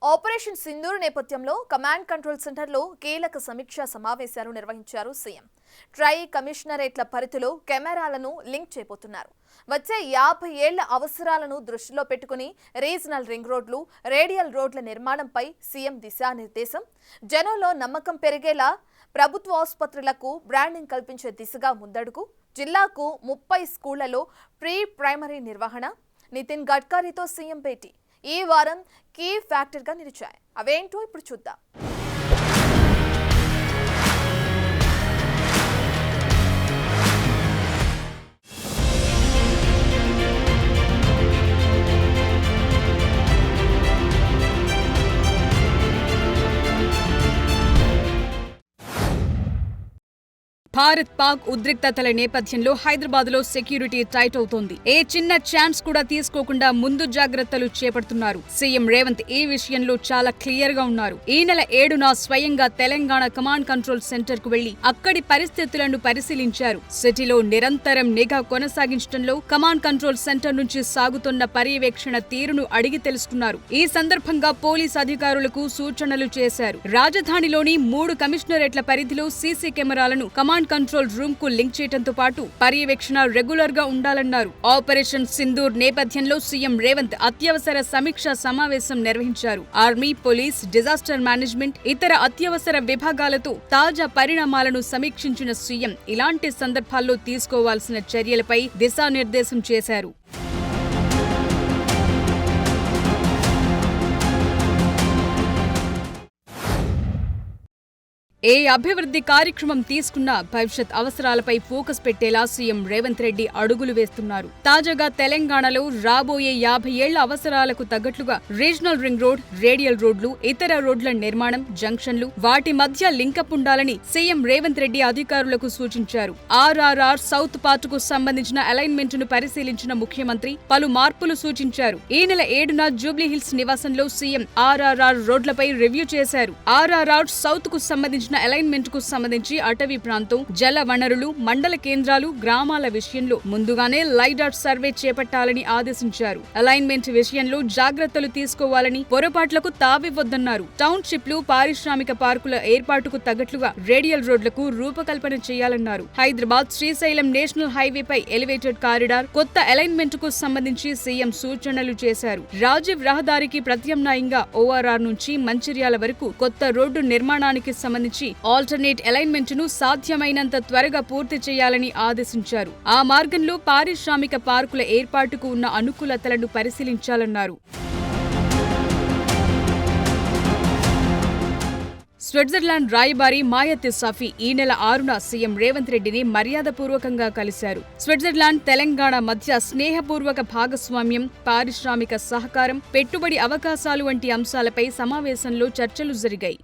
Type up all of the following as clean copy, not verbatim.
Operation Sindoor నేపథ్యంలో command control సెంటర్లో కీలక సమీక్షా సమావేశాలు నిర్వహించారు సీఎం. ట్రై కమిషనరేట్ల పరిధిలో కెమెరాలను లింక్ చేయబోతున్నారు. వచ్చే 50 ఏళ్ల అవసరాలను దృష్టిలో పెట్టుకుని రీజనల్ రింగ్ రోడ్లు, రేడియల్ రోడ్ల నిర్మాణంపై సీఎం దిశానిర్దేశం. జనంలో నమ్మకం పెరిగేలా ప్రభుత్వ ఆసుపత్రులకు బ్రాండింగ్ కల్పించే దిశగా ముందడుగు. జిల్లాకు 30 స్కూళ్లలో ప్రీ ప్రైమరీ నిర్వహణ. నితిన్ గడ్కరీతో సీఎం భేటీ ఈ వారం కీ ఫ్యాక్టర్గా నిలిచాయి. అవేంటో ఇప్పుడు చూద్దాం. భారత్ పాక్ ఉద్రిక్తతల నేపథ్యంలో హైదరాబాద్లో సెక్యూరిటీ టైట్ అవుతోంది. ఏ చిన్న ఛాన్స్ కూడా తీసుకోకుండా ముందు జాగ్రత్తలు చేపడుతున్నారు. సీఎం రేవంత్ ఈ విషయంలో చాలా క్లియర్ గా ఉన్నారు. ఈ నెల 7న స్వయంగా తెలంగాణ కమాండ్ కంట్రోల్ సెంటర్ కు వెళ్లి అక్కడి పరిస్థితులను పరిశీలించారు. సిటీలో నిరంతరం నిఘా కొనసాగించడంలో కమాండ్ కంట్రోల్ సెంటర్ నుంచి సాగుతున్న పర్యవేక్షణ తీరును అడిగి తెలుసుకున్నారు. ఈ సందర్భంగా పోలీస్ అధికారులకు సూచనలు చేశారు. రాజధానిలోని 3 కమిషనరేట్ల పరిధిలో సీసీ కెమెరాలను కమాండ్ కంట్రోల్ రూమ్ కు లింక్ చేయడంతో పాటు పర్యవేక్షణ రెగ్యులర్ గా ఉండాలన్నారు. ఆపరేషన్ సింధూర్ నేపథ్యంలో సీఎం రేవంత్ అత్యవసర సమీక్షా సమావేశం నిర్వహించారు. ఆర్మీ, పోలీస్, డిజాస్టర్ మేనేజ్మెంట్, ఇతర అత్యవసర విభాగాలతో తాజా పరిణామాలను సమీక్షించిన సీఎం ఇలాంటి సందర్భాల్లో తీసుకోవాల్సిన చర్యలపై దిశానిర్దేశం చేశారు. ఏ అభివృద్ధి కార్యక్రమం తీసుకున్నా భవిష్యత్ అవసరాలపై ఫోకస్ పెట్టేలా సీఎం రేవంత్ రెడ్డి అడుగులు వేస్తున్నారు. తాజాగా తెలంగాణలో రాబోయే 50 ఏళ్ల అవసరాలకు తగ్గట్లుగా రీజనల్ రింగ్ రోడ్, రేడియల్ రోడ్లు, ఇతర రోడ్ల నిర్మాణం, జంక్షన్లు, వాటి మధ్య లింకప్ ఉండాలని సీఎం రేవంత్ రెడ్డి అధికారులకు సూచించారు. ఆర్ఆర్ఆర్ సౌత్ పార్టుకు సంబంధించిన అలైన్మెంట్ ను పరిశీలించిన ముఖ్యమంత్రి పలు మార్పులు సూచించారు. ఈ నెల 7న జూబ్లీహిల్స్ నివాసంలో సీఎం ఆర్ఆర్ఆర్ రోడ్లపై రివ్యూ చేశారు. ఆర్ఆర్ఆర్ సౌత్ కు సంబంధించిన అలైన్మెంట్ కు సంబంధించి అటవీ ప్రాంతం, జల వనరులు, మండల కేంద్రాలు, గ్రామాల విషయంలో ముందుగానే లైడార్ సర్వే చేపట్టాలని ఆదేశించారు. అలైన్మెంట్ విషయంలో జాగ్రత్తలు తీసుకోవాలని, పొరపాట్లకు తావివ్వొద్దన్నారు. టౌన్షిప్లు, పారిశ్రామిక పార్కుల ఏర్పాటుకు తగ్గట్లుగా రేడియల్ రోడ్లకు రూపకల్పన చేయాలన్నారు. హైదరాబాద్ శ్రీశైలం నేషనల్ హైవేపై ఎలివేటెడ్ కారిడార్, కొత్త అలైన్మెంట్ కు సంబంధించి సీఎం సూచనలు చేశారు. రాజీవ్ రహదారికి ప్రత్యామ్నాయంగా ఓఆర్ఆర్ నుంచి మంచిర్యాల వరకు కొత్త రోడ్డు నిర్మాణానికి సంబంధించి ఆల్టర్నేట్ అలైన్మెంట్ ను సాధ్యమైనంత త్వరగా పూర్తి చేయాలని ఆదేశించారు. ఆ మార్గంలో పారిశ్రామిక పార్కుల ఏర్పాటుకు ఉన్న అనుకూలతలను పరిశీలించాలన్నారు. స్విట్జర్లాండ్ రాయబారి మాయత్ సాఫీ ఈ నెల 6న సీఎం రేవంత్ రెడ్డిని మర్యాదపూర్వకంగా కలిశారు. స్విట్జర్లాండ్, తెలంగాణ మధ్య స్నేహపూర్వక భాగస్వామ్యం, పారిశ్రామిక సహకారం, పెట్టుబడి అవకాశాలు వంటి అంశాలపై సమావేశంలో చర్చలు జరిగాయి.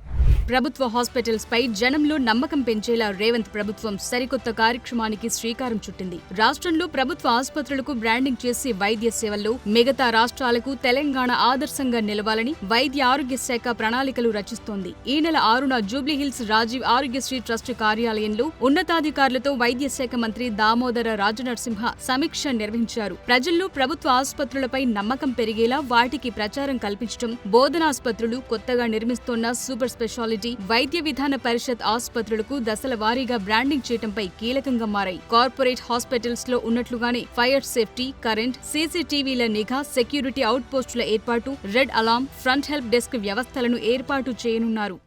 ప్రభుత్వ హాస్పిటల్స్ పై జనంలో నమ్మకం పెంచేలా రేవంత్ ప్రభుత్వం సరికొత్త కార్యక్రమానికి శ్రీకారం చుట్టింది. రాష్ట్రంలో ప్రభుత్వ ఆసుపత్రులకు బ్రాండింగ్ చేసి వైద్య సేవల్లో మిగతా రాష్ట్రాలకు తెలంగాణ ఆదర్శంగా నిలవాలని వైద్య ఆరోగ్య శాఖ ప్రణాళికలు రచిస్తోంది. ఈ నెల 6న జూబ్లీహిల్స్ రాజీవ్ ఆరోగ్యశ్రీ ట్రస్ట్ కార్యాలయంలో ఉన్నతాధికారులతో వైద్య శాఖ మంత్రి దామోదర రాజనరసింహ సమీక్ష నిర్వహించారు. ప్రజల్లో ప్రభుత్వ ఆసుపత్రులపై నమ్మకం పెరిగేలా వాటికి ప్రచారం కల్పించడం, బోధనాసుపత్రులు, కొత్తగా నిర్మిస్తోన్న సూపర్ స్పెషాలిటీ వైద్య విధాన పరిషత్ ఆసుపత్రులకు దశల వారీగా బ్రాండింగ్ చేయడంపై కీలకంగా మారాయి. కార్పొరేట్ హాస్పిటల్స్ లో ఉన్నట్లుగానే ఫైర్ సేఫ్టీ, కరెంట్, సీసీటీవీల నిఘా, సెక్యూరిటీ అవుట్ పోస్టుల ఏర్పాటు, red alarm, front help desk వ్యవస్థలను ఏర్పాటు చేయనున్నారు.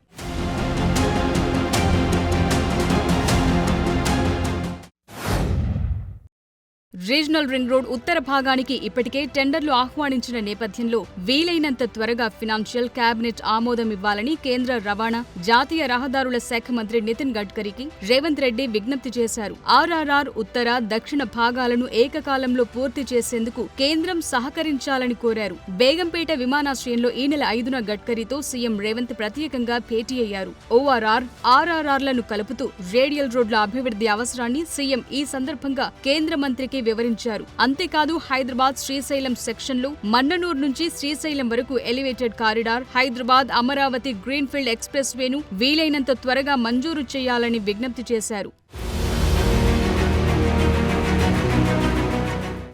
రీజనల్ రింగ్ రోడ్ ఉత్తర భాగానికి ఇప్పటికే టెండర్లు ఆహ్వానించిన నేపథ్యంలో వీలైనంత త్వరగా ఫినాన్షియల్, కేబినెట్ ఆమోదం ఇవ్వాలని కేంద్ర రవాణా, జాతీయ రహదారుల శాఖ మంత్రి నితిన్ గడ్కరీకి రేవంత్ రెడ్డి విజ్ఞప్తి చేశారు. ఆర్ఆర్ఆర్ ఉత్తర, దక్షిణ భాగాలను ఏకకాలంలో పూర్తి చేసేందుకు కేంద్రం సహకరించాలని కోరారు. బేగంపేట విమానాశ్రయంలో ఈ నెల 5న గడ్కరీతో సీఎం రేవంత్ ప్రత్యేకంగా భేటీ అయ్యారు. ఓఆర్ఆర్, ఆర్ఆర్ఆర్లను కలుపుతూ రేడియల్ రోడ్ల అభివృద్ధి అవసరాన్ని సీఎం ఈ సందర్భంగా కేంద్ర మంత్రికి వివరించారు. అంతేకాదు హైదరాబాద్ శ్రీశైలం సెక్షన్లో మన్ననూరు నుంచి శ్రీశైలం వరకు elevated corridor, Hyderabad Amaravati greenfield express వేను వీలైనంత త్వరగా మంజూరు చేయాలని విజ్ఞప్తి చేశారు.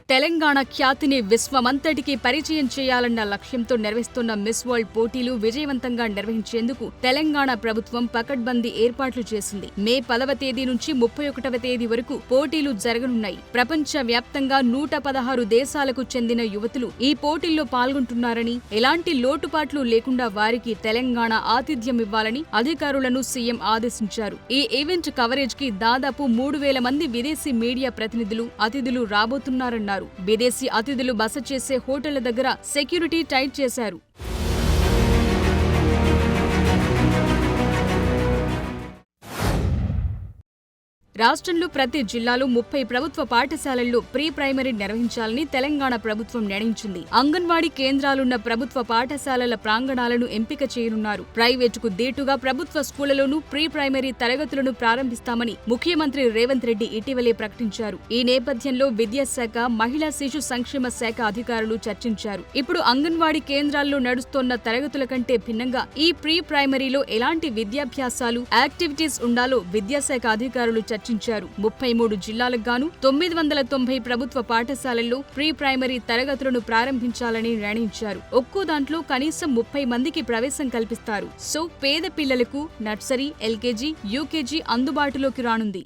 తెలంగాణ ఖ్యాతిని విశ్వమంతటికీ పరిచయం చేయాలన్న లక్ష్యంతో నిర్వహిస్తున్న మిస్ వరల్డ్ పోటీలు విజయవంతంగా నిర్వహించేందుకు తెలంగాణ ప్రభుత్వం పకడ్బందీ ఏర్పాట్లు చేసింది. మే 10వ తేదీ నుంచి 31వ తేదీ వరకు పోటీలు జరగనున్నాయి. ప్రపంచ వ్యాప్తంగా 116 దేశాలకు చెందిన యువతులు ఈ పోటీల్లో పాల్గొంటున్నారని, ఎలాంటి లోటుపాట్లు లేకుండా వారికి తెలంగాణ ఆతిథ్యం ఇవ్వాలని అధికారులను సీఎం ఆదేశించారు. ఈ ఈవెంట్ కవరేజ్ కి దాదాపు 3000 మంది విదేశీ మీడియా ప్రతినిధులు, అతిథులు రాబోతున్నారన్నారు. విదేశీ అతిథులు బస చేసే హోటళ్ల దగ్గర సెక్యూరిటీ టైట్ చేశారు. రాష్ట్రంలో ప్రతి జిల్లాలో 30 ప్రభుత్వ పాఠశాలల్లో ప్రీ ప్రైమరీ నిర్వహించాలని తెలంగాణ ప్రభుత్వం నిర్ణయించింది. అంగన్వాడీ కేంద్రాలున్న ప్రభుత్వ పాఠశాలల ప్రాంగణాలను ఎంపిక చేయనున్నారు. ప్రైవేటుకు దీటుగా ప్రభుత్వ స్కూళ్లలోనూ ప్రీ ప్రైమరీ తరగతులను ప్రారంభిస్తామని ముఖ్యమంత్రి రేవంత్ రెడ్డి ఇటీవలే ప్రకటించారు. ఈ నేపథ్యంలో విద్యాశాఖ, మహిళా శిశు సంక్షేమ శాఖ అధికారులు చర్చించారు. ఇప్పుడు అంగన్వాడీ కేంద్రాల్లో నడుస్తోన్న తరగతుల కంటే భిన్నంగా ఈ ప్రీ ప్రైమరీలో ఎలాంటి విద్యాభ్యాసాలు, యాక్టివిటీస్ ఉండాలో విద్యాశాఖ అధికారులు చర్చించారు. 33 జిల్లాలకు గాను 990 ప్రభుత్వ పాఠశాలల్లో ప్రీ ప్రైమరీ తరగతులను ప్రారంభించాలని నిర్ణయించారు. ఒక్కో దాంట్లో కనీసం 30 మందికి ప్రవేశం కల్పిస్తారు. సో పేద పిల్లలకు నర్సరీ, ఎల్కేజీ, యూకేజీ అందుబాటులోకి రానుంది.